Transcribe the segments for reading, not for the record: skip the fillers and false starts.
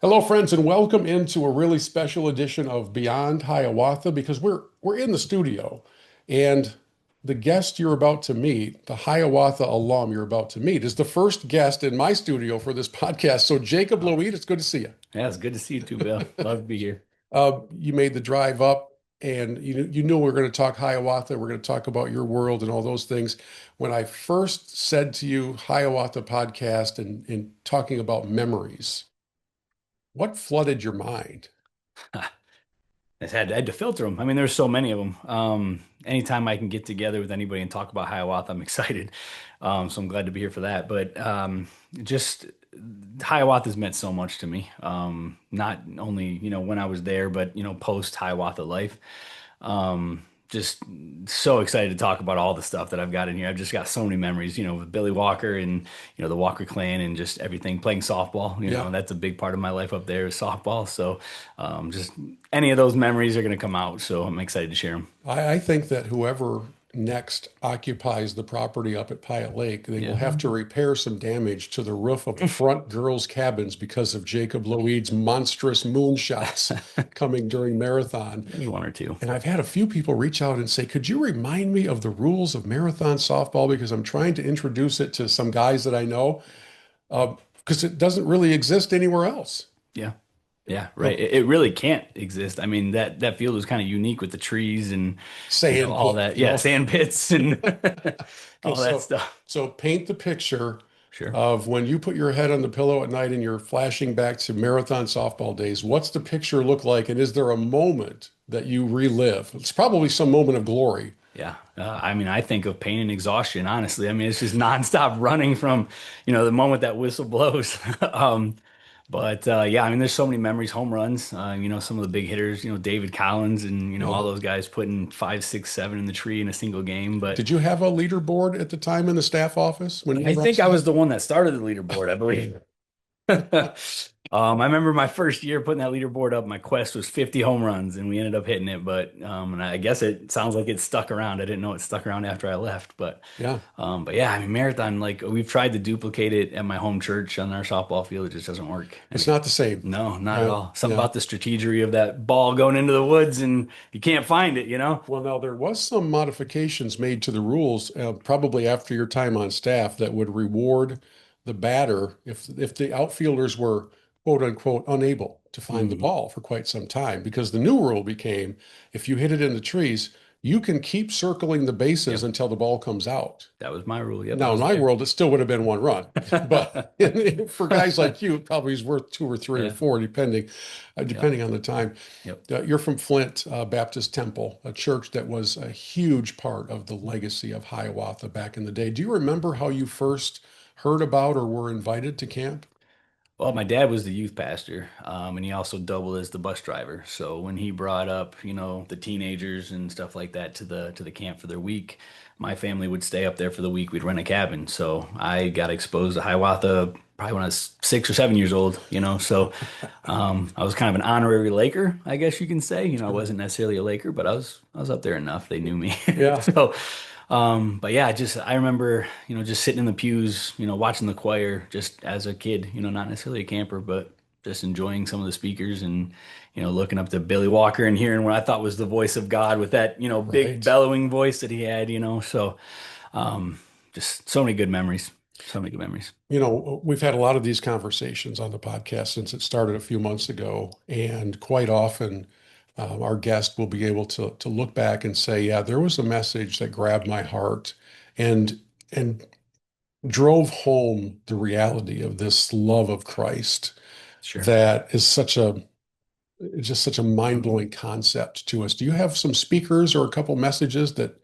Hello, friends, and welcome into a really special edition of Beyond Hiawatha because we're in the studio, and the guest you're about to meet, the Hiawatha alum you're about to meet, is the first guest in my studio for this podcast. So, Jacob Oh, Lougheed, it's good to see you. yeah, it's good to see you too, Bill. Love to be here. You made the drive up, and you knew we were going to talk Hiawatha. We're going to talk about your world and all those things. When I first said to you Hiawatha podcast and talking about memories, what flooded your mind? I had to filter them. I mean, there's so many of them. Anytime I can get together with anybody and talk about Hiawatha, I'm excited. So I'm glad to be here for that. But just Hiawatha's meant so much to me. Not only, when I was there, but, post Hiawatha life. Just so excited to talk about all the stuff that I've got in here. I've just got so many memories, with Billy Walker and, the Walker clan and just everything playing softball. Yeah. That's a big part of my life up there is softball. So just any of those memories are going to come out. So I'm excited to share them. I think that whoever next occupies the property up at Piot Lake, they will Yeah, have to repair some damage to the roof of the front girls' cabins because of Jacob Loweed's monstrous moonshots coming during marathon. maybe one or two. And I've had a few people reach out and say, could you remind me of the rules of marathon softball? Because I'm trying to introduce it to some guys that I know, because it doesn't really exist anywhere else. Yeah. Yeah, right. Oh, It really can't exist. I mean, that field was kind of unique with the trees and sand all pit, that. Yeah, sand pits and Okay, all that so stuff. so paint the picture Sure. of when you put your head on the pillow at night and you're flashing back to marathon softball days. What's the picture look like? And is there a moment that you relive? It's probably some moment of glory. Yeah. I mean, I think of pain and exhaustion, honestly. I mean, it's just nonstop running from, the moment that whistle blows. But yeah, I mean, there's so many memories, home runs, some of the big hitters, David Collins and, all Oh, those guys putting five, six, seven in the tree in a single game. But did you have a leaderboard at the time in the staff office when you I were on think I staff? was the one that started the leaderboard, I believe. I remember my first year putting that leaderboard up. My quest was 50 home runs, and we ended up hitting it. But and I guess it sounds like it stuck around. I didn't know it stuck around after I left. Yeah, But yeah, I mean, marathon. Like we've tried to duplicate it at my home church on our softball field. It just doesn't work. it's not the same. No, not at Yeah, all. Something yeah. about the strategery of that ball going into the woods, and you can't find it. Well, now there was some modifications made to the rules, probably after your time on staff, that would reward the batter if the outfielders were quote unquote unable to find the Mhm. ball for quite some time, because the new rule became if you hit it in the trees, you can keep circling the bases Yep, until the ball comes out. that was my rule. Yep, I Now, in was my there. world, it still would have been one run, but for guys like you, it probably is worth two or three or Yeah, four, yep, depending on the time. yep. You're from Flint Baptist Temple, a church that was a huge part of the legacy of Hiawatha back in the day. Do you remember how you first heard about or were invited to camp? Well, my dad was the youth pastor, and he also doubled as the bus driver. So when he brought up, the teenagers and stuff like that to the camp for their week, my family would stay up there for the week. We'd rent a cabin. So I got exposed to Hiawatha probably when I was 6 or 7 years old. So I was kind of an honorary Laker, I guess you can say. I wasn't necessarily a Laker, but I was up there enough. They knew me. Yeah. So but yeah, just I remember, just sitting in the pews, watching the choir just as a kid, not necessarily a camper, but just enjoying some of the speakers and, looking up to Billy Walker and hearing what I thought was the voice of God with that, big Right. bellowing voice that he had. So just so many good memories. So many good memories. We've had a lot of these conversations on the podcast since it started a few months ago, and quite often our guest will be able to look back and say, "Yeah, there was a message that grabbed my heart, and and drove home the reality of this love of Christ Sure. that is just such a mind-blowing concept to us." Do you have some speakers or a couple messages that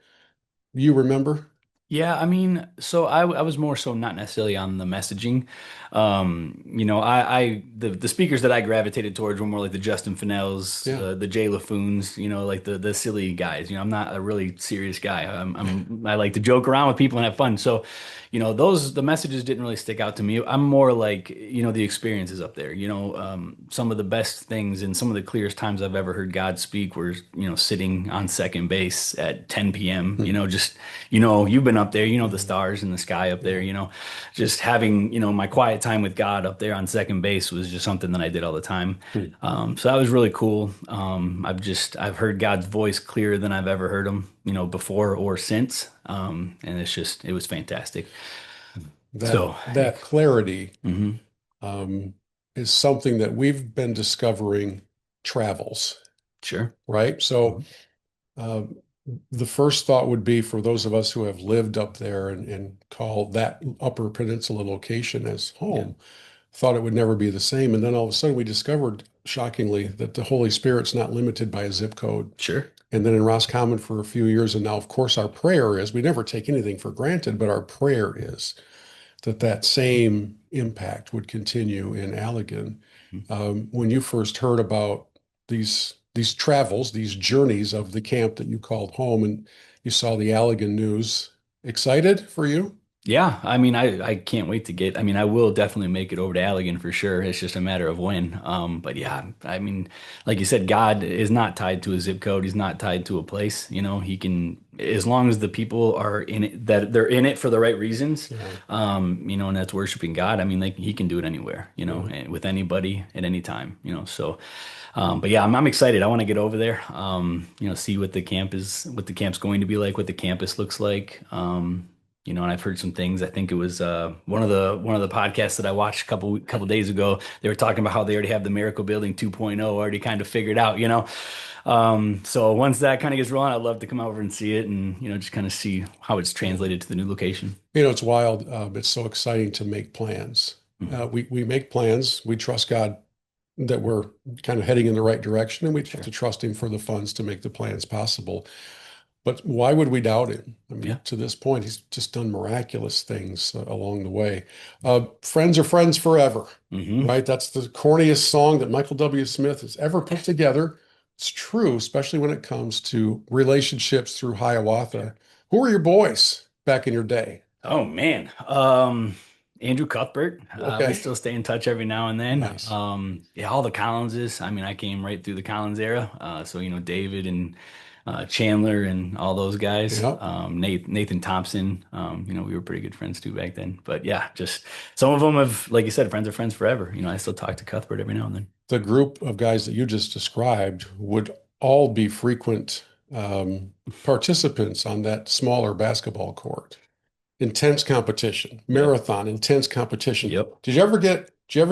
you remember? Yeah, I mean, so I was more so not necessarily on the messaging. The speakers that I gravitated towards were more like the Justin Fennells, Yeah, the Jay LaFoons, like the silly guys. I'm not a really serious guy. I like to joke around with people and have fun. So, the messages didn't really stick out to me. I'm more like, the experiences up there. Some of the best things and some of the clearest times I've ever heard God speak were, sitting on second base at 10 p.m. Just you've been up there, the Yeah. stars in the sky up there, Yeah. just having, my quiet time with God up there on second base was just something that I did all the time. Hmm. So that was really cool. I've heard God's voice clearer than I've ever heard him, before or since. And it was fantastic. That So, that clarity mhm, um, is something that we've been discovering travels, sure. right? So Mhm. uh, the first thought would be for those of us who have lived up there and call that Upper Peninsula location as Yeah, home, thought it would never be the same. And then all of a sudden we discovered, shockingly, that the Holy Spirit's not limited by a zip code. sure. And then in Roscommon for a few years. And now, of course, our prayer is we never take anything for granted, but our prayer is that that same impact would continue in Allegan. When you first heard about these travels, these journeys of the camp that you called home, and you saw the Allegan news, excited for you? Yeah, I mean, I can't wait to I mean, I will definitely make it over to Allegan for sure. It's just a matter of when. But yeah, I mean, like you said, God is not tied to a zip code. He's not tied to a place. He can, as long as the people are in it, that they're in it for the right reasons, Yeah, and that's worshiping God. I mean, like he can do it anywhere, yeah. and with anybody at any time, so. But yeah, I'm excited. I want to get over there. See what the camp's going to be like, what the campus looks like. And I've heard some things. I think it was one of the podcasts that I watched a couple days ago. They were talking about how they already have the Miracle Building 2.0 already kind of figured out. So once that kind of gets rolling, I'd love to come over and see it and just kind of see how it's Yeah. translated to the new location. It's wild. It's so exciting to make plans. Mhm. We make plans. We trust God that we're kind of heading in the right direction, and we have Sure. to trust Him for the funds to make the plans possible. But why would we doubt Him? I mean, Yeah. to this point, He's just done miraculous things along the way. Friends are friends forever, Hmm. right? That's the corniest song that Michael W. Smith has ever put together. It's true, especially when it comes to relationships through Sure. Hiawatha. Who were your boys back in your day? Oh man. Andrew Cuthbert. We Okay, still stay in touch every now and then. nice. Yeah, all the Collinses. I mean, I came right through the Collins era. So David and Chandler and all those guys. Yeah. Nathan Thompson. We were pretty good friends too back then. But yeah, just some of them have, like you said, friends are friends forever. I still talk to Cuthbert every now and then. The group of guys that you just described would all be frequent participants on that smaller basketball court. Intense competition, Yep. marathon, intense competition. Yep. Did you ever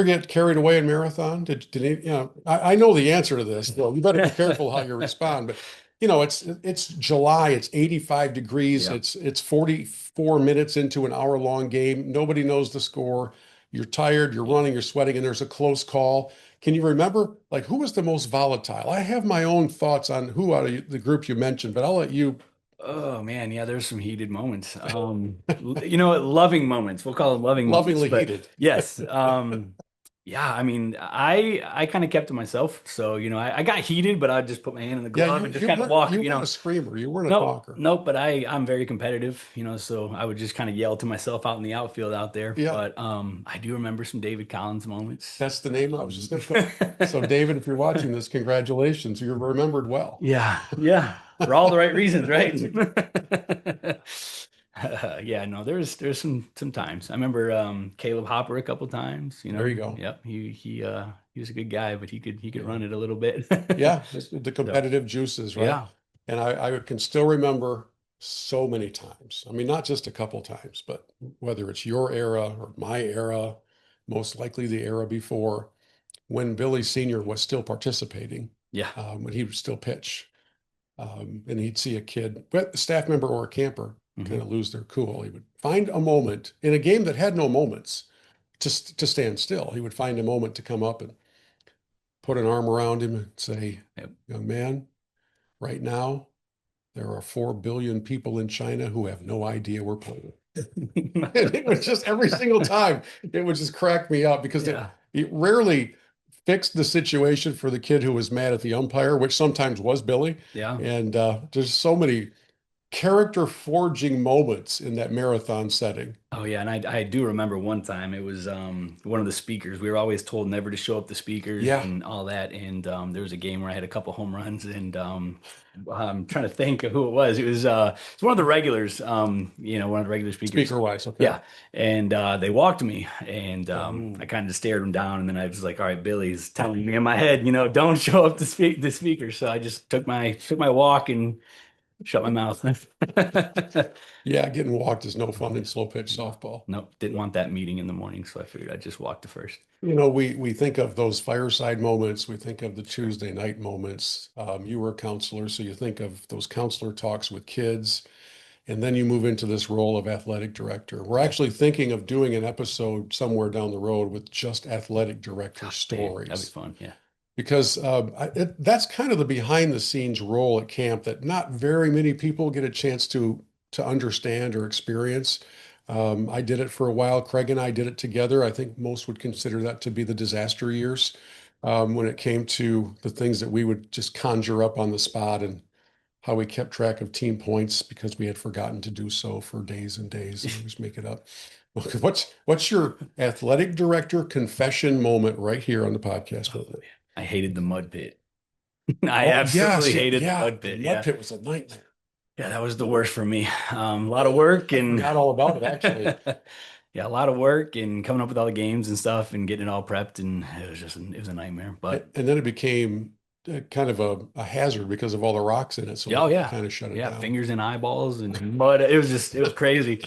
get carried away in marathon? Did you, I know the answer to this. So you better be careful how you respond. But it's July, it's 85 degrees, Yep. it's 44 minutes into an hour-long game. Nobody knows the score. You're tired, you're running, you're sweating, and there's a close call. Can you remember like who was the most volatile? I have my own thoughts on who out of the group you mentioned, but I'll let you. Oh man, yeah, there's some heated moments. You know what, loving moments. We'll call it loving moments. Lovingly But heated. yes, yeah, I mean, I kind of kept to myself. So, I got heated, but I'd just put my hand in the Yeah, glove you and just you kind of weren't walk, you weren't a screamer. You weren't a Nope, talker. nope, but I'm very competitive, so I would just kind of yell to myself out in the outfield out there. Yeah, But I do remember some David Collins moments. that's the name I was just going to put. So, David, if you're watching this, congratulations. You're remembered well. Yeah, yeah, for all the right reasons, right? Yeah, no, there's some times. I remember Caleb Hopper a couple times, There you go. Yep, he was a good guy, but he could Yeah, run it a little bit. yeah, the So, competitive juices, right? yeah. And I can still remember so many times. I mean, not just a couple times, but whether it's your era or my era, most likely the era before, when Billy Sr. was still participating, Yeah. when he would still pitch. And he'd see a kid, but a staff member or a camper, kind Hmm. of lose their cool. He would find a moment in a game that had no moments to stand still. He would find a moment to come up and put an arm around him and say, Yep. young man, right now, there are 4 billion people in China who have no idea we're playing. And it was just every single time, it would just crack me up because it, Yeah. it rarely fixed the situation for the kid who was mad at the umpire, which sometimes was Billy. Yeah. And there's so many character forging moments in that marathon setting. Oh yeah, and I do remember one time it was one of the speakers. We were always told never to show up the speakers Yeah, and all that. And there was a game where I had a couple home runs, and I'm trying to think of who it was. It's one of the regulars, one of the regular speakers. speaker wise. Okay. Yeah, and they walked me, and I Oh, kind of stared him down, and then I was like, "All right, Billy's telling me in my head, don't show up to speak the speaker." So I just took my walk and shut my mouth. yeah, getting walked is no fun in slow pitch softball. Nope, didn't want that meeting in the morning, so I figured I'd just walk to first. We think of those fireside moments. We think of the Tuesday night moments. You were a counselor, so you think of those counselor talks with kids, and then you move into this role of athletic director. We're Yeah. actually thinking of doing an episode somewhere down the road with just athletic director Dang, that'd be stories. fun. Yeah. Because that's kind of the behind the scenes role at camp that not very many people get a chance to understand or experience. I did it for a while. Craig and I did it together. I think most would consider that to be the disaster years, when it came to the things that we would just conjure up on the spot and how we kept track of team points because we had forgotten to do so for days and days and always make it up. Okay, what's your athletic director confession moment right here on the podcast Oh with it? man, I hated the mud pit. I Oh absolutely yes, yeah, hated the yeah. mud The pit. mud Yeah. pit was a nightmare. Yeah, that was the worst for me. A lot of work I and forgot all about it actually. yeah, a lot of work and coming up with all the games and stuff and getting it all prepped, and it was a nightmare. But And then it became kind of a hazard because of all the rocks in it, so yeah, we oh yeah. kind of shut it Yeah, down. fingers and eyeballs and mud. It was crazy.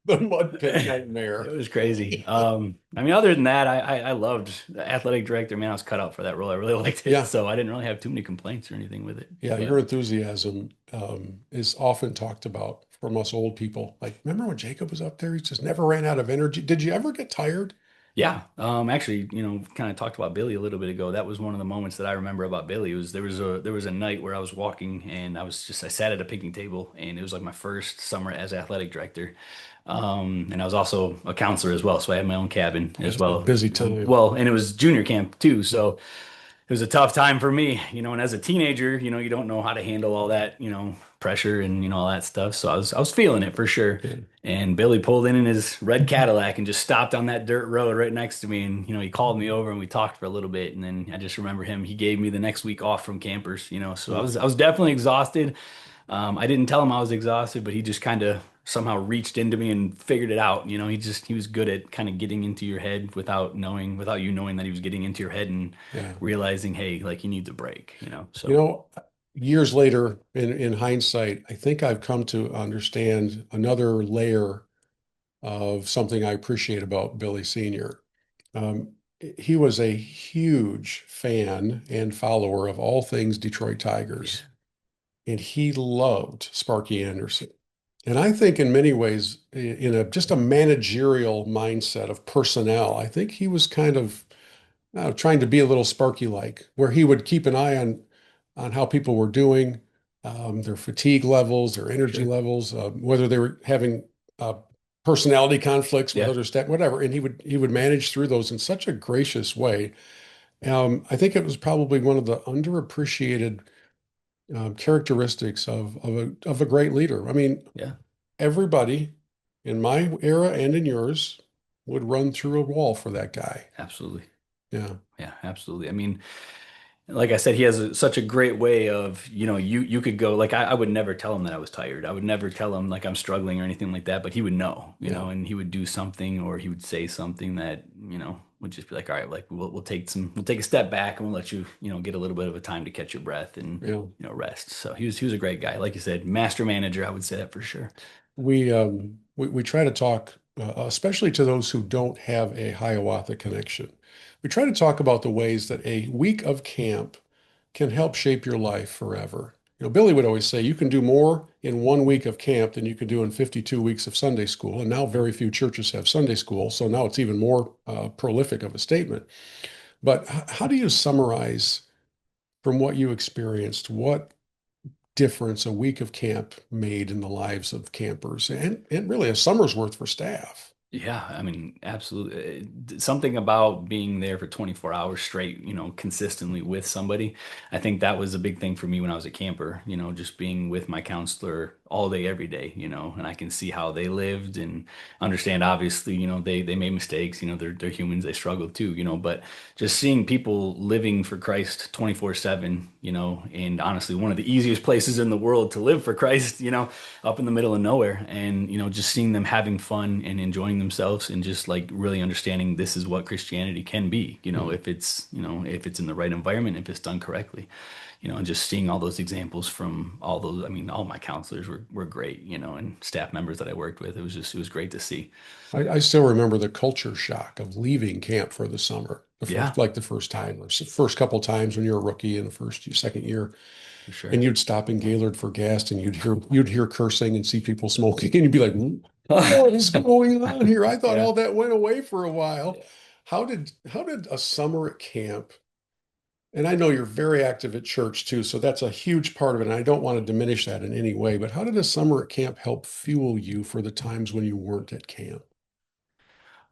The mud pit It nightmare. was crazy. I mean, other than that, I loved the athletic director. Man, I was cut out for that role. I really liked it, Yeah, so I didn't really have too many complaints or anything with it. yeah. Your But enthusiasm is often talked about from us old people. Like, remember when Jacob was up there? He just never ran out of energy. Did you ever get tired? yeah, actually, kind of talked about Billy a little bit ago. That was one of the moments that I remember about Billy. Was there was a night where I was walking and I sat at a picnic table, and it was like my first summer as athletic director. And I was also a counselor as well, so I had my own cabin Oh, as that's a well. busy time. Well, and it was junior camp too, so it was a tough time for me, and as a teenager, you don't know how to handle all that, pressure and all that stuff. So I was feeling it for sure. Yeah. And Billy pulled in his red Cadillac and just stopped on that dirt road right next to me, and he called me over and we talked for a little bit, and then I just remember he gave me the next week off from campers, so I Yeah. was definitely exhausted. I didn't tell him I was exhausted, but he just kind of somehow reached into me and figured it out. He was good at kind of getting into your head without you knowing that he was getting into your head and Yeah. realizing, hey, like you need to break. You So know, years later, in hindsight, I think I've come to understand another layer of something I appreciate about Billy Sr. Um, he was a huge fan and follower of all things Detroit yeah, Tigers, and he loved Sparky Anderson. And I think in many ways, in a just a managerial mindset of personnel, I think he was kind of trying to be a little Sparky-like, where he would keep an eye on how people were doing, their fatigue levels, their energy sure. levels, whether they were having personality conflicts with Yeah, other staff, whatever. And he would manage through those in such a gracious way. I think it was probably one of the underappreciated characteristics of a great leader. I mean, yeah, everybody in my era and in yours would run through a wall for that guy. absolutely. Yeah. Yeah, absolutely. I mean, like I said, he has such a great way of, you could go like I would never tell him that I was tired. I would never tell him like I'm struggling or anything like that, but he would know, Yeah. and he would do something or he would say something that, would just be like, all right, like we'll take a step back and we'll let you, get a little bit of a time to catch your breath and, Yeah. rest. So he was a great guy. Like you said, master manager, I would say that for sure. We try to talk, especially to those who don't have a Hiawatha connection. We try to talk about the ways that a week of camp can help shape your life forever. Billy would always say you can do more in 1 week of camp than you can do in 52 weeks of Sunday school. And now very few churches have Sunday school, so now it's even more prolific of a statement. But how do you summarize from what you experienced, what difference a week of camp made in the lives of campers and really a summer's worth for staff? Yeah, I mean, absolutely. Something about being there for 24 hours straight, consistently with somebody. I think that was a big thing for me when I was a camper, just being with my counselor all day, every day, and I can see how they lived and understand, obviously, they made mistakes, they're humans, they struggle too, but just seeing people living for Christ 24/7, and honestly, one of the easiest places in the world to live for Christ, up in the middle of nowhere, and just seeing them having fun and enjoying themselves, and just like really understanding this is what Christianity can be, Yeah. if it's in the right environment, if it's done correctly, and just seeing all those examples from all those. I mean, all my counselors were great, and staff members that I worked with. It was great to see. I still remember the culture shock of leaving camp for the summer, Yeah, the first time, or first couple times when you're a rookie in the second year, for sure. and you'd stop in Gaylord for gas, and you'd hear cursing and see people smoking, and you'd be like, "What is going on here? I thought Yeah. all that went away for a while." Yeah. How did a summer at camp? And I know you're very active at church too, so that's a huge part of it. And I don't want to diminish that in any way, but how did a summer at camp help fuel you for the times when you weren't at camp?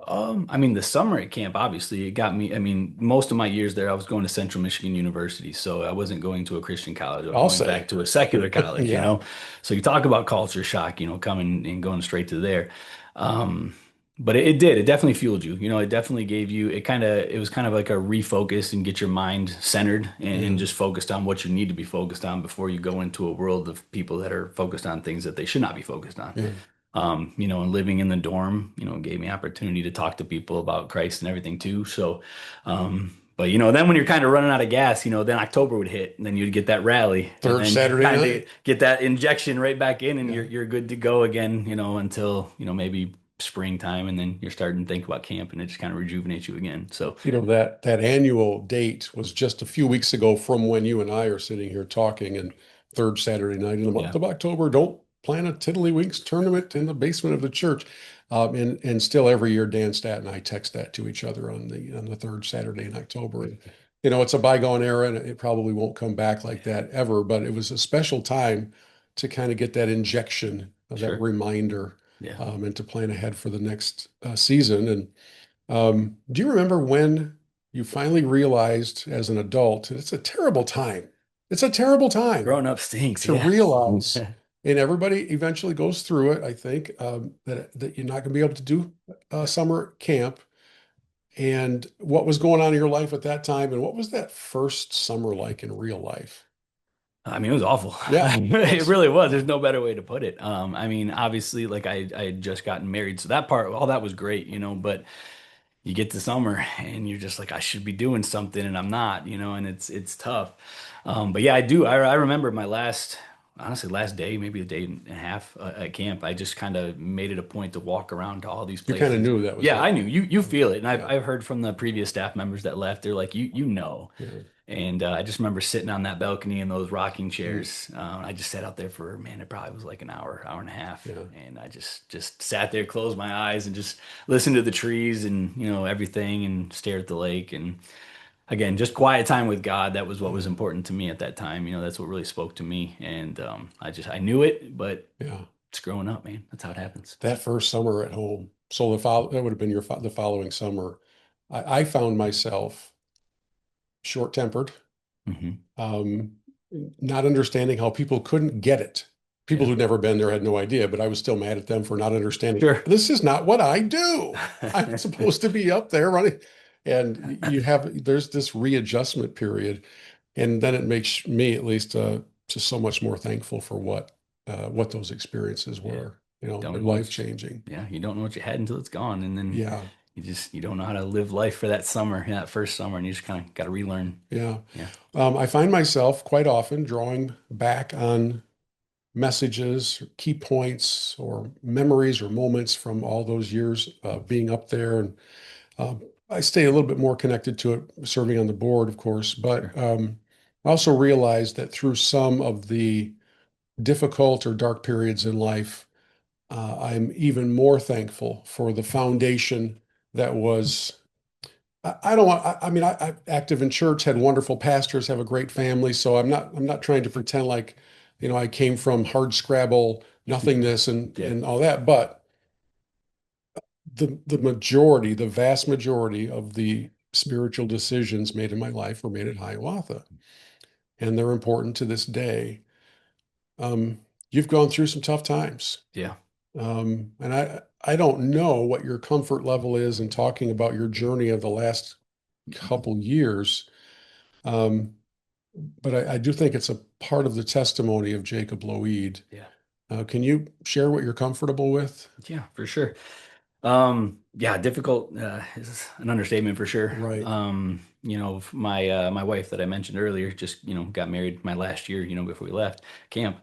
I mean, the summer at camp, obviously, it got me. I mean, most of my years there, I was going to Central Michigan University, so I wasn't going to a Christian college. I was I'll going say, back to a secular college, yeah, So you talk about culture shock, coming and going straight to there. Um, but it did. It definitely fueled you. It definitely gave you. It was kind of like a refocus and get your mind centered and yeah, just focused on what you need to be focused on before you go into a world of people that are focused on things that they should not be focused on. yeah. And living in the dorm, gave me opportunity to talk to people about Christ and everything too. So, but then when you're kind of running out of gas, then October would hit, and then you'd get that rally, and Third then you Saturday kind of night. get that injection right back in, and Yeah. you're good to go again, until maybe springtime, and then you're starting to think about camp, and it just kind of rejuvenates you again. So, That annual date was just a few weeks ago from when you and I are sitting here talking, and third Saturday night in the month yeah, of October, don't plan a Tiddlywinks tournament in the basement of the church. And still every year, Dan Stat and I text that to each other on the third Saturday in October. And it's a bygone era, and it probably won't come back like yeah, that ever. But it was a special time to kind of get that injection, that sure, reminder, yeah. and to plan ahead for the next season. And do you remember when you finally realized as an adult, it's a terrible time. It's a terrible time Growing up stinks, to yeah. realize, and everybody eventually goes through it, I think, that you're not going to be able to do summer camp. And what was going on in your life at that time, and what was that first summer like in real life? I mean, it was awful. Yeah, It really was. There's no better way to put it. I mean, obviously, like I had just gotten married, so that part, all that was great, but you get to summer and you're just like, I should be doing something and I'm not, and it's tough. But yeah, I do. I remember my honestly, last day, maybe a day and a half at camp. I just kind of made it a point to walk around to all these you kind of places. knew that was Yeah, I it. knew you feel it, and Yeah, I've heard from the previous staff members that left. They're like, you know. yeah, And I just remember sitting on that balcony in those rocking mm, chairs. I just sat out there for, man, it probably was like an hour and a half. yeah, And I just sat there, closed my eyes, and just listened to the trees and everything, and stared at the lake. And again, just quiet time with God. That was what was yeah, important to me at that time. That's what really spoke to me. And I knew it, but yeah. it's growing up, man. That's how it happens. That first summer at home. So that would have been the following summer. I found myself short-tempered, Hmm. um, not understanding how people couldn't get it. People Yeah. who'd never been there had no idea, but I was still mad at them for not understanding. Sure. This is not what I do. I'm supposed to be up there running. And there's this readjustment period. And then it makes me, at least, just so much more thankful for what those experiences Yeah. were. They're Don't know life what changing. you don't know what you had until it's gone. And then Yeah. you don't know how to live life for that summer, that first summer, and you just kind of got to relearn. Yeah. Yeah, I find myself quite often drawing back on messages, key points, or memories or moments from all those years being up there. And I stay a little bit more connected to it, serving on the board, of course. But sure. I also realized that through some of the difficult or dark periods in life, I'm even more thankful for the foundation that was. I don't want. I mean, I'm active in church, had wonderful pastors, have a great family. So I'm not trying to pretend like, I came from hard scrabble, nothingness, and Yeah, and all that. But the majority, the vast majority of the spiritual decisions made in my life were made at Hiawatha, and they're important to this day. Um, you've gone through some tough times. Yeah. And I don't know what your comfort level is in talking about your journey of the last couple years. Um, but I do think it's a part of the testimony of Jacob Lougheed. Yeah. Can you share what you're comfortable with? Yeah, for sure. Yeah, difficult is an understatement for sure. Right. My wife that I mentioned earlier just, got married my last year, before we left camp.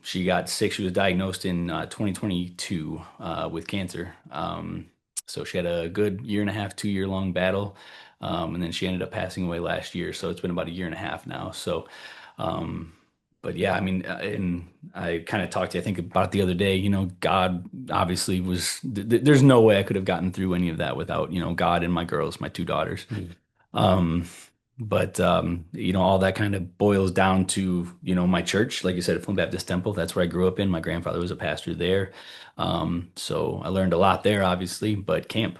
She got sick. She was diagnosed in 2022 with cancer. So she had a good year and a half, 2 year long battle. And then she ended up passing away last year. So it's been about a year and a half now. So, um, but yeah, I mean, and I kind of talked to you, I think about it the other day, God obviously there's no way I could have gotten through any of that without, God and my girls, my two daughters. Mm. Um, all that kind of boils down to, my church, like you said, at Flint Baptist Temple. That's where I grew up in. My grandfather was a pastor there. So I learned a lot there, obviously, but camp,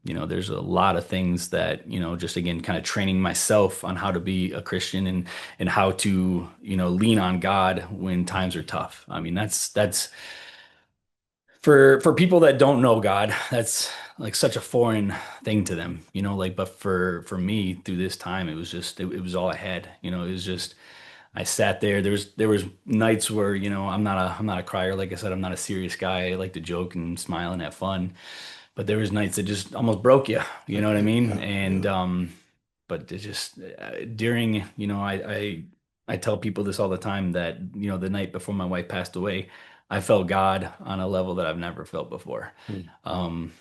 there's a lot of things that, just again, kind of training myself on how to be a Christian and how to, lean on God when times are tough. I mean, that's for people that don't know God, that's like such a foreign thing to them, like, but for me through this time, it was just, it was all I had, it was just, I sat there. There was nights where, I'm not a crier. Like I said, I'm not a serious guy. I like to joke and smile and have fun. But there was nights that just almost broke you. You know what I mean? Yeah, And yeah. but it just during, I tell people this all the time that, the night before my wife passed away, I felt God on a level that I've never felt before. Mm. Um,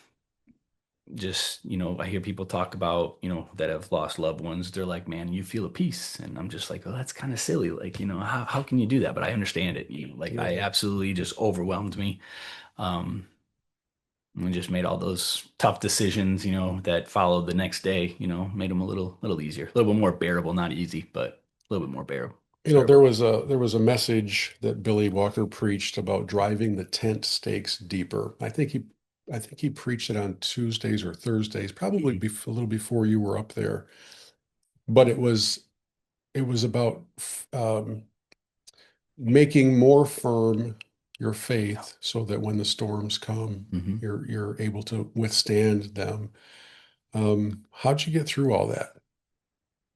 just, I hear people talk about, that have lost loved ones. They're like, man, you feel a peace. And I'm just like, oh, that's kind of silly. Like, how can you do that? But I understand it. Like I Yeah. absolutely just overwhelmed me. Um, and just made all those tough decisions, that followed the next day, made them a little easier, a little bit more bearable, not easy, but a little bit more There bearable. was a message that Billy Walker preached about driving the tent stakes deeper. I think he preached it on Tuesdays or Thursdays, probably Mhm. a little before you were up there. But it was about making more firm your Yeah. faith so that when the storms come, Hmm. you're able to withstand them. How'd you get through all that?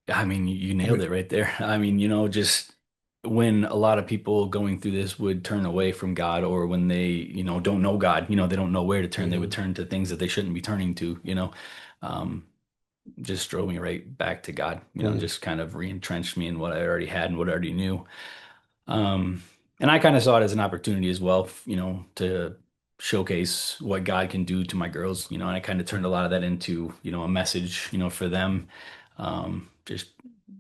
I mean, you I nailed mean, it right there. I mean, just when a lot of people going through this would turn away from God, or when they, don't know God, they don't know where to turn, they yeah, would turn to things that they shouldn't be turning to, um, just drove me right back to God, mm, just kind of re-entrenched me in what I already had and what I already knew. Um, and I kind of saw it as an opportunity as well, to showcase what God can do to my girls, and I kind of turned a lot of that into, a message, for them. Just,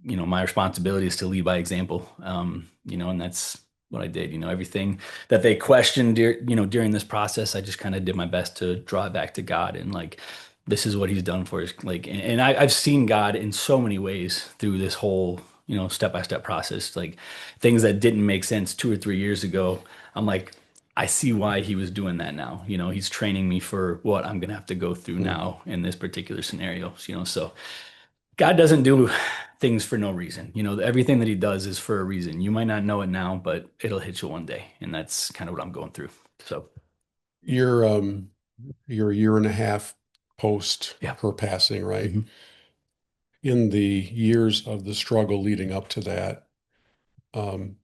my responsibility is to lead by example. And that's what I did, everything that they questioned, during this process, I just kind of did my best to draw it back to God and like, this is what he's done for us. Like, and I've seen God in so many ways through this whole, step-by-step process. Like things that didn't make sense 2 or 3 years ago. I'm like, I see why he was doing that now. He's training me for what I'm gonna have to go through mm. now in this particular scenario. So God doesn't do things for no reason. Everything that he does is for a reason. You might not know it now, but it'll hit you one day. And that's kind of what I'm going through. So You're you're a year and a half post yeah. her passing, right? Hmm. In the years of the struggle leading up to that, um,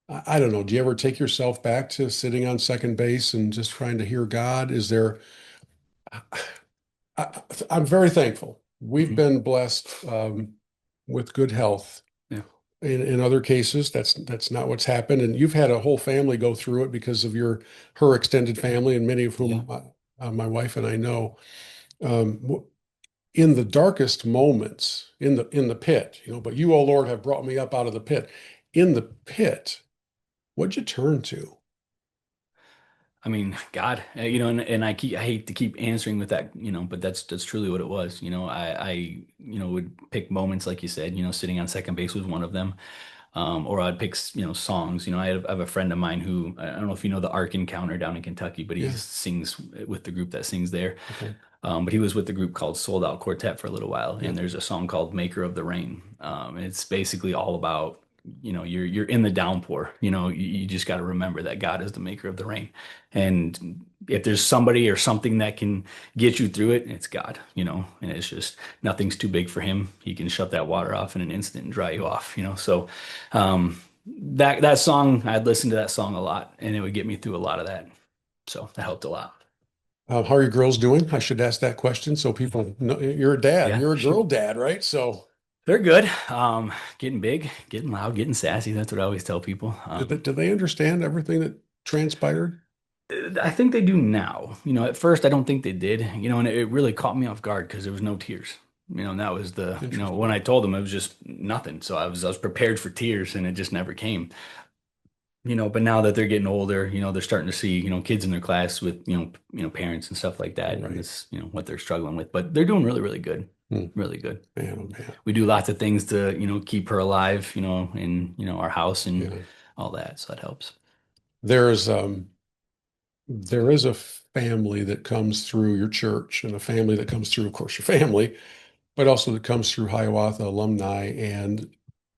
I don't know. Do you ever take yourself back to sitting on second base and just trying to hear God? Is there, I, I'm very thankful. We've Hmm. been blessed with good health. Yeah. In other cases, that's not what's happened. And you've had a whole family go through it because of her extended family, and many of Yeah. whom my wife and I know. In the darkest moments, in the pit, but you, oh Lord, have brought me up out of the pit. In the pit, what'd you turn to? I mean, God, and I hate to keep answering with that, but that's truly what it was. I would pick moments like you said, sitting on second base was one of them. Or I'd pick, songs. I have a friend of mine who, I don't know if you know the Ark Encounter down in Kentucky, but he Yeah. sings with the group that sings there. Okay. But he was with the group called Sold Out Quartet for a little while, Yeah. and there's a song called "Maker of the Rain." And it's basically all about, you're in the downpour. You just got to remember that God is the maker of the rain, and if there's somebody or something that can get you through it, it's God. And it's just nothing's too big for Him. He can shut that water off in an instant and dry you off. So that song, I'd listen to that song a lot, and it would get me through a lot of that. So that helped a lot. How are your girls doing? I should ask that question so people know you're a dad. Yeah, You're a girl shoot. dad, right? So They're good. Getting big, getting loud, getting sassy. That's what I always tell people. do they understand everything that transpired? I think they do now. At first I don't think they did, and it really caught me off guard because there was no tears. And that was when Interesting. I told them it was just nothing. So I was prepared for tears and it just never came. But now that they're getting older, they're starting to see, kids in their class with, parents and stuff like that. And Right. this, what they're struggling with, but they're doing really, really good. Hmm. Really good. Man, oh man. We do lots of things to, keep her alive, in, our house and Yeah. all that. So that helps. There's there is a family that comes through your church and a family that comes through, of course, your family, but also that comes through Hiawatha alumni. And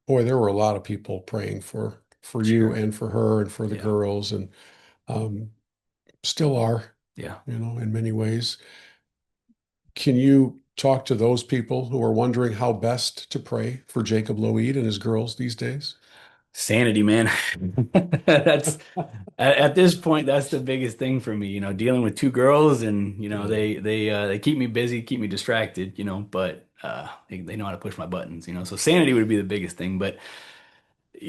boy, there were a lot of people praying for you Sure. and for her and for the Yeah. girls, and um, still are, Yeah. in many ways. Can you talk to those people who are wondering how best to pray for Jacob Lougheed and his girls these days? Sanity, man. That's at this point, that's the biggest thing for me, dealing with two girls and, Yeah, they keep me busy, keep me distracted, but they know how to push my buttons, so sanity would be the biggest thing. But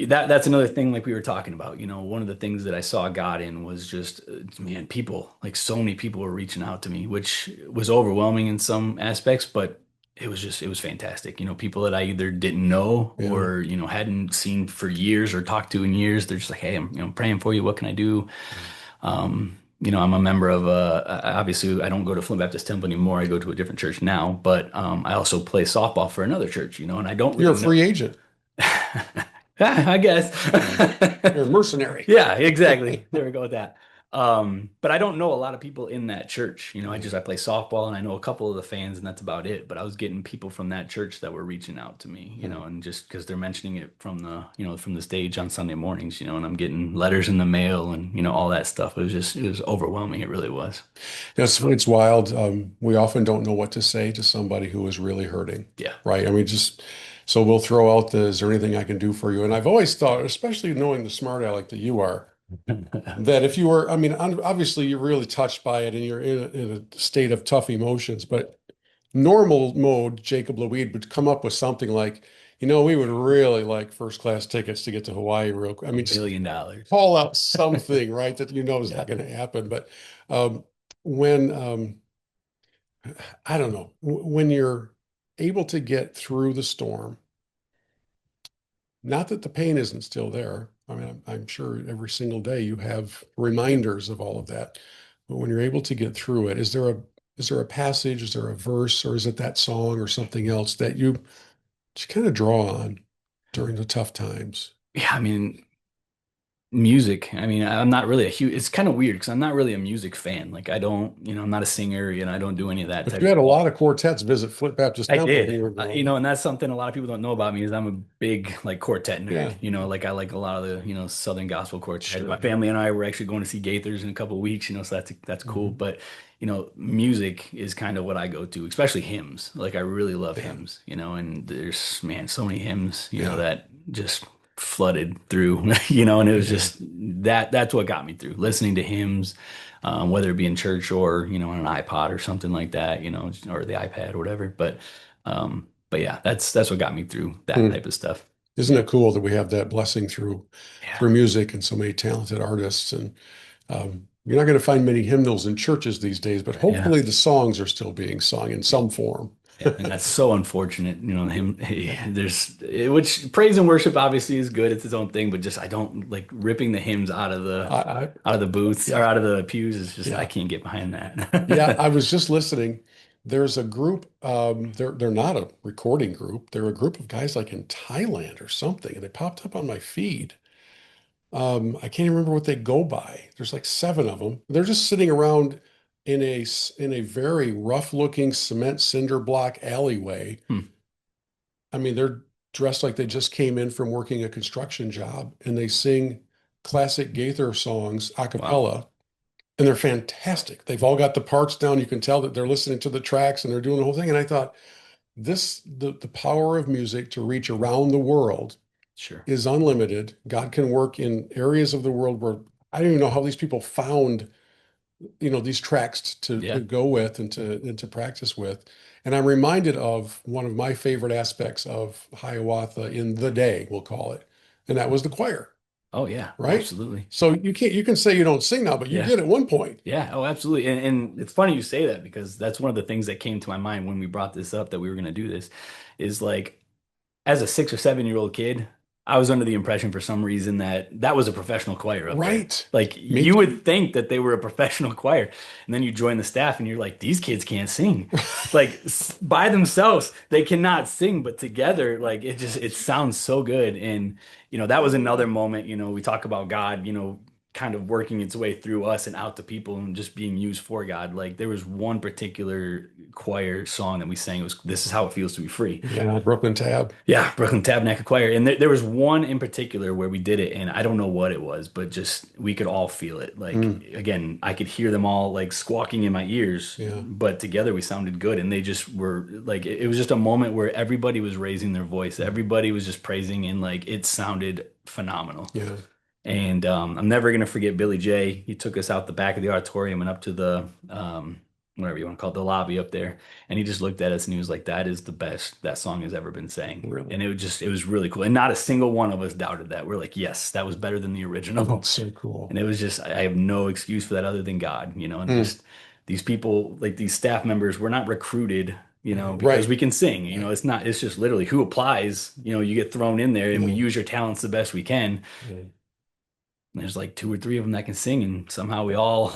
that's another thing like we were talking about. One of the things that I saw God in was just, man, people, like so many people were reaching out to me, which was overwhelming in some aspects, but it was fantastic. People that I either didn't know yeah, or, hadn't seen for years or talked to in years. They're just like, hey, I'm, praying for you. What can I do? I'm a member of obviously I don't go to Flint Baptist Temple anymore. I go to a different church now, but I also play softball for another church, and I don't you're really a know. free agent. I guess. You're a mercenary. Yeah, exactly. There we go with that. But I don't know a lot of people in that church. Yeah. I play softball and I know a couple of the fans and that's about it. But I was getting people from that church that were reaching out to me, Hmm. and just because they're mentioning it from from the stage on Sunday mornings, and I'm getting letters in the mail and, all that stuff. It was overwhelming. It really was. It's wild. We often don't know what to say to somebody who is really hurting, Yeah. right? I mean, just so we'll throw out is there anything I can do for you? And I've always thought, especially knowing the smart aleck that you are, that if you were, I mean, obviously you're really touched by it and you're in a state of tough emotions, but normal mode, Jacob Lougheed would come up with something like, we would really like first class tickets to get to Hawaii real quick. I mean, just $1 million. call out something, right, that is Yeah. not going to happen. But when I don't know, when you're able to get through the storm, not that the pain isn't still there. I mean, I'm sure every single day you have reminders of all of that. But when you're able to get through it, is there a passage, is there a verse, or is it that song or something else that you just kind of draw on during the tough times? Yeah. I mean, music. I mean, I'm not really a huge, it's kind of weird because I'm not really a music fan. Like I don't, I'm not a singer, I don't do any of that But you type had a stuff. lot of quartets visit Flint Baptist I Temple when did. you were growing up. And that's something a lot of people don't know about me is I'm a big like quartet nerd. Yeah, Like I like a lot of the, Southern gospel quartet. My sure. family and I were actually going to see Gaithers in a couple of weeks, so that's cool. Mhm. But, music is kind of what I go to, especially hymns. Like I really love Yeah, hymns, and there's, man, so many hymns, yeah, that just flooded through, and it was yeah. just that's what got me through listening to hymns, whether it be in church or, on an iPod or something like that, or the iPad or whatever. But yeah, that's what got me through that Hmm. type of stuff. Isn't it cool that we have that blessing through Yeah. music and so many talented artists? And you're not going to find many hymnals in churches these days, but Yeah. hopefully the songs are still being sung in some form. Yeah. And that's so unfortunate, him, which praise and worship obviously is good. It's its own thing, but just, I don't like ripping the hymns I out of the booths or yeah, out of the pews is just, I yeah, can't get behind yeah. that. I was just listening. There's a group, they're not a recording group. They're a group of guys like in Thailand or something, and they popped up on my feed. I can't even remember what they go by. There's like seven of them. They're just sitting around in a very rough looking cement cinder block alleyway. Hmm. I mean, they're dressed like they just came in from working a construction job, and they sing classic Gaither songs a Wow. cappella, and they're fantastic. They've all got the parts down. You can tell that they're listening to the tracks and they're doing the whole thing. And I thought, the power of music to reach around the world Sure. is unlimited. God can work in areas of the world where I don't even know how these people found, these tracks to Yeah. go with and to practice with. And I'm reminded of one of my favorite aspects of Hiawatha in the day, we'll call it, and that was the choir, Oh yeah, right? absolutely. So you can say you don't sing now, but you Yeah. did at one point. Yeah. Oh, absolutely. And it's funny you say that because that's one of the things that came to my mind when we brought this up that we were going to do this is like as a 6 or 7 year old kid, I was under the impression for some reason that that was a professional choir up there. Right. Like Me you too. would think that they were a professional choir, and then you join the staff and you're like, these kids can't sing. Like by themselves, they cannot sing, but together, like it sounds so good. And that was another moment. We talk about God, kind of working its way through us and out to people and just being used for God. Like there was one particular choir song that we sang. It was "This Is How It Feels to Be Free." Yeah, Brooklyn Tab. Yeah, Brooklyn Tabernacle Choir. And there was one in particular where we did it, and I don't know what it was, but just we could all feel it. Like, Mm, again, I could hear them all like squawking in my ears, yeah, but together we sounded good. And they just were like, it was just a moment where everybody was raising their voice, everybody was just praising, and like it sounded phenomenal. yeah. And I'm never gonna forget Billy J. He took us out the back of the auditorium and up to the whatever you want to call it, the lobby up there. And he just looked at us and he was like, "That is the best that song has ever been sang." Really. And it was really cool. And not a single one of us doubted that. We're like, "Yes, that was better than the original." That's so cool. And it was just, I have no excuse for that other than God, and Mm, just these people, like these staff members, we're not recruited, because right, we can sing. right. It's just literally who applies, you get thrown in there and we Yeah, use your talents the best we can. yeah. There's like two or three of them that can sing, and somehow we all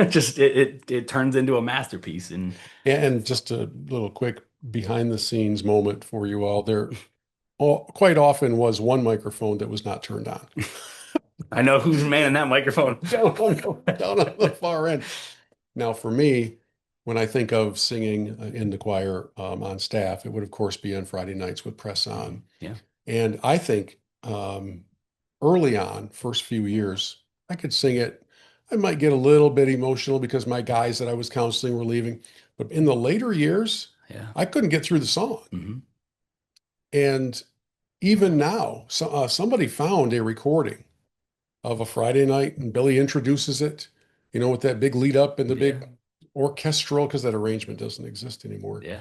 just it turns into a masterpiece. And And just a little quick behind the scenes moment for you all. There quite often was one microphone that was not turned on. I know who's manning that microphone. Down on the far end. Now, for me, when I think of singing in the choir on staff, it would, of course, be on Friday nights with Press On. Yeah, And I think early on, first few years, I could sing it. I might get a little bit emotional because my guys that I was counseling were leaving. But in the later years, yeah. I couldn't get through the song. Hmm. And even now, somebody found a recording of a Friday night and Billy introduces it, with that big lead up and the Yeah, big orchestral, because that arrangement doesn't exist anymore. yeah,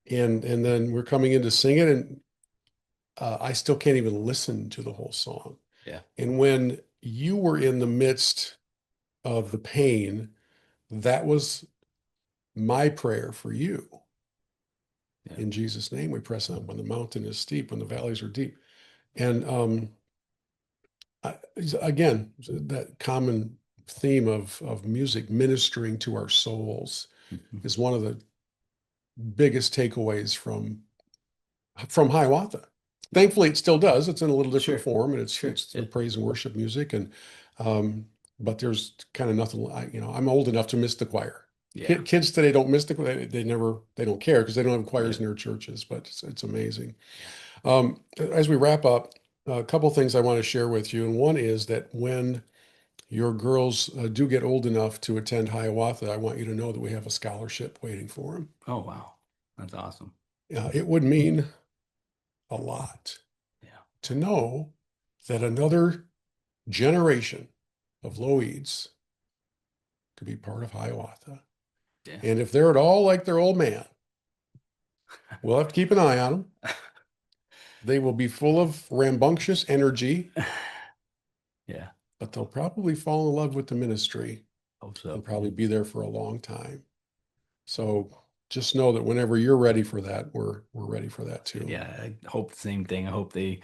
And then we're coming in to sing it, and I still can't even listen to the whole song. yeah, And when you were in the midst of the pain, that was my prayer for you. yeah. In Jesus' name, we press on when the mountain is steep, when the valleys are deep. And I, again, that common theme of music ministering to our souls Mhm. is one of the biggest takeaways from Hiawatha. Thankfully, it still does. It's in a little different Sure, form, and it's sure. it's Yeah, the praise and worship music, and but there's kind of nothing. I'm old enough to miss the choir. yeah, Kids today don't miss the choir. They don't care because they don't have yeah, choirs in their churches. But it's amazing. yeah. As we wrap up, a couple things I want to share with you, and one is that when your girls do get old enough to attend Hiawatha, I want you to know that we have a scholarship waiting for them. Oh wow, that's awesome. It would mean a lot Yeah, to know that another generation of Lougheeds could be part of Hiawatha. yeah, And if they're at all like their old man, we'll have to keep an eye on them. They will be full of rambunctious energy, yeah. but they'll probably fall in love with the ministry Hope and so. probably be there for a long time. So just know that whenever you're ready for that, we're ready for that too. Yeah, I hope the same thing. I hope they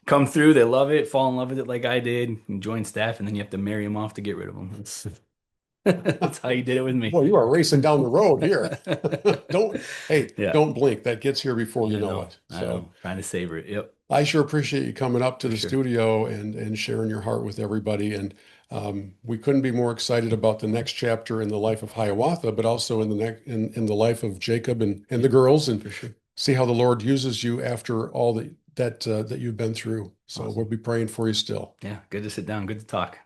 come through, they love it, fall in love with it like I did, and join staff, and then you have to marry them off to get rid of them. That's how you did it with me. Boy, you are racing down the road here. Hey, Yeah. don't blink. That gets here before you I know know. it. I So know. Trying to savor it. Yep. I sure appreciate you coming up to For the sure. studio and sharing your heart with everybody. And we couldn't be more excited about the next chapter in the life of Hiawatha, but also in the next in the life of Jacob and the girls, and For sure. see how the Lord uses you after all that you've been through. So we'll Awesome. be praying for you still. Yeah. Good to sit down. Good to talk.